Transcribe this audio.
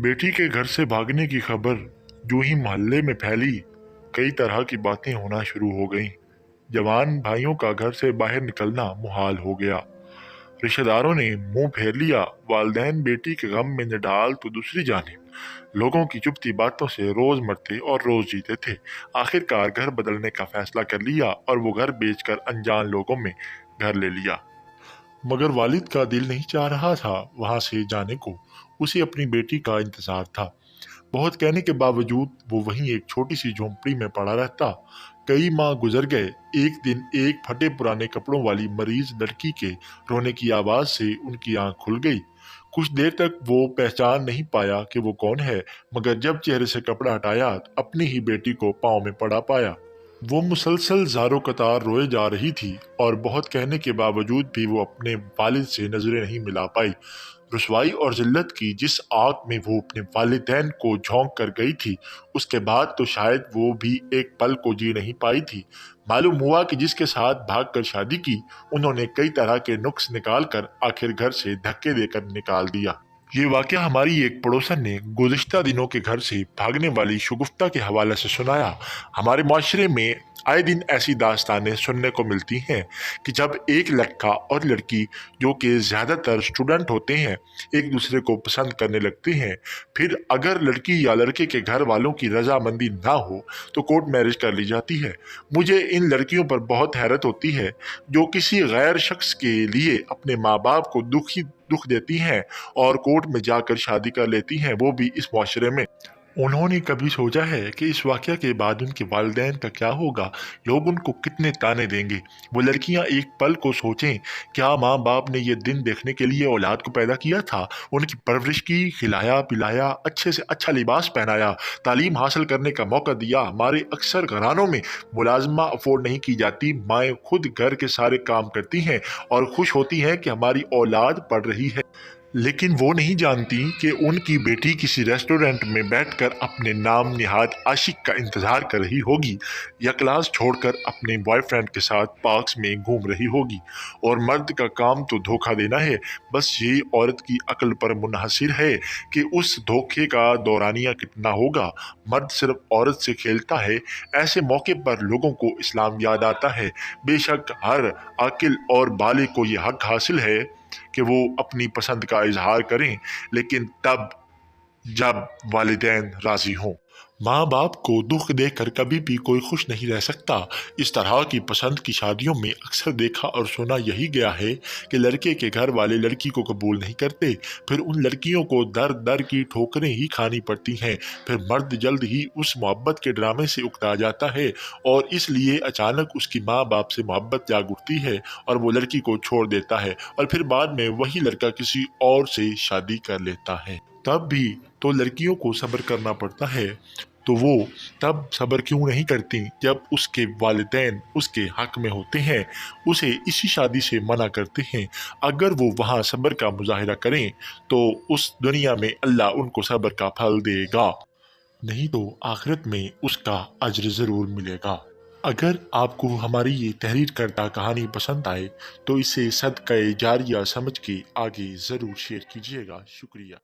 बेटी के घर से भागने की खबर जो ही मोहल्ले में फैली, कई तरह की बातें होना शुरू हो गईं। जवान भाइयों का घर से बाहर निकलना मुहाल हो गया। रिश्तेदारों ने मुंह फेर लिया। वालिदैन बेटी के गम में निढाल तो दूसरी जानिब लोगों की चुभती बातों से रोज मरते और रोज जीते थे। आखिरकार घर बदलने का फैसला कर लिया और वो घर बेचकर अनजान लोगों में घर ले लिया। मगर वालिद का दिल नहीं चाह रहा था वहां से जाने को। उसे अपनी बेटी का इंतजार था। बहुत कहने के बावजूद वो वहीं एक छोटी सी झोंपड़ी में पड़ा रहता। कई माह गुजर गए। एक दिन एक फटे पुराने कपड़ों वाली मरीज लड़की के रोने की आवाज से उनकी आंख खुल गई। कुछ देर तक वो पहचान नहीं पाया कि वो कौन है, मगर जब चेहरे से कपड़ा हटाया अपनी ही बेटी को पाँव में पड़ा पाया। वो मुसलसल ज़ारो कतार रोए जा रही थी और बहुत कहने के बावजूद भी वो अपने वालिद से नजरें नहीं मिला पाई। रुसवाई और जिल्लत की जिस आग में वो अपने वालिदैन को झोंक कर गई थी, उसके बाद तो शायद वो भी एक पल को जी नहीं पाई थी। मालूम हुआ कि जिसके साथ भागकर शादी की, उन्होंने कई तरह के नुक्स निकाल कर आखिर घर से धक्के देकर निकाल दिया। ये वाकया हमारी एक पड़ोसन ने गुज़िश्ता दिनों के घर से भागने वाली शगुफ्ता के हवाले से सुनाया। हमारे माशरे में आए दिन ऐसी दास्तानें सुनने को मिलती हैं कि जब एक लड़का और लड़की, जो कि ज़्यादातर स्टूडेंट होते हैं, एक दूसरे को पसंद करने लगते हैं, फिर अगर लड़की या लड़के के घर वालों की रजामंदी ना हो तो कोर्ट मैरिज कर ली जाती है। मुझे इन लड़कियों पर बहुत हैरत होती है जो किसी गैर शख्स के लिए अपने माँ बाप को दुख देती हैं और कोर्ट में जाकर शादी कर लेती हैं, वो भी इस माशरे में। उन्होंने कभी सोचा है कि इस वाक़या के बाद उनके वालिदैन का क्या होगा? लोग उनको कितने ताने देंगे? वो लड़कियां एक पल को सोचें, क्या माँ बाप ने ये दिन देखने के लिए औलाद को पैदा किया था? उनकी परवरिश की, खिलाया पिलाया, अच्छे से अच्छा लिबास पहनाया, तालीम हासिल करने का मौका दिया। हमारे अक्सर घरानों में मुलाजमा अफोर्ड नहीं की जाती। माएँ खुद घर के सारे काम करती हैं और खुश होती हैं कि हमारी औलाद पढ़ रही है। लेकिन वो नहीं जानती कि उनकी बेटी किसी रेस्टोरेंट में बैठकर अपने नाम निहाद आशिक का इंतजार कर रही होगी, या क्लास छोड़कर अपने बॉयफ्रेंड के साथ पार्क्स में घूम रही होगी। और मर्द का काम तो धोखा देना है। बस ये औरत की अक्ल पर मुनहसिर है कि उस धोखे का दौरानिया कितना होगा। मर्द सिर्फ औरत से खेलता है। ऐसे मौके पर लोगों को इस्लाम याद आता है। बेशक हर आकिल और बालिग को ये हक हासिल है कि वो अपनी पसंद का इजहार करें, लेकिन तब जब वालिदैन राजी हों। माँ बाप को दुख देकर कभी भी कोई खुश नहीं रह सकता। इस तरह की पसंद की शादियों में अक्सर देखा और सुना यही गया है कि लड़के के घर वाले लड़की को कबूल नहीं करते, फिर उन लड़कियों को दर दर की ठोकरें ही खानी पड़ती हैं। फिर मर्द जल्द ही उस मोहब्बत के ड्रामे से उकता जाता है और इसलिए अचानक उसकी माँ बाप से मोहब्बत जाग उठती है और वो लड़की को छोड़ देता है और फिर बाद में वही लड़का किसी और से शादी कर लेता है। तब भी तो लड़कियों को सब्र करना पड़ता है। तो वो तब सब्र क्यों नहीं करती जब उसके वालिदैन उसके हक में होते हैं, उसे इसी शादी से मना करते हैं। अगर वो वहाँ सब्र का मुजाहिरा करें तो उस दुनिया में अल्लाह उनको सब्र का फल देगा, नहीं तो आखिरत में उसका अज्र ज़रूर मिलेगा। अगर आपको हमारी ये तहरीर करता कहानी पसंद आए तो इसे सदक़े जारिया समझ के आगे ज़रूर शेयर कीजिएगा। शुक्रिया।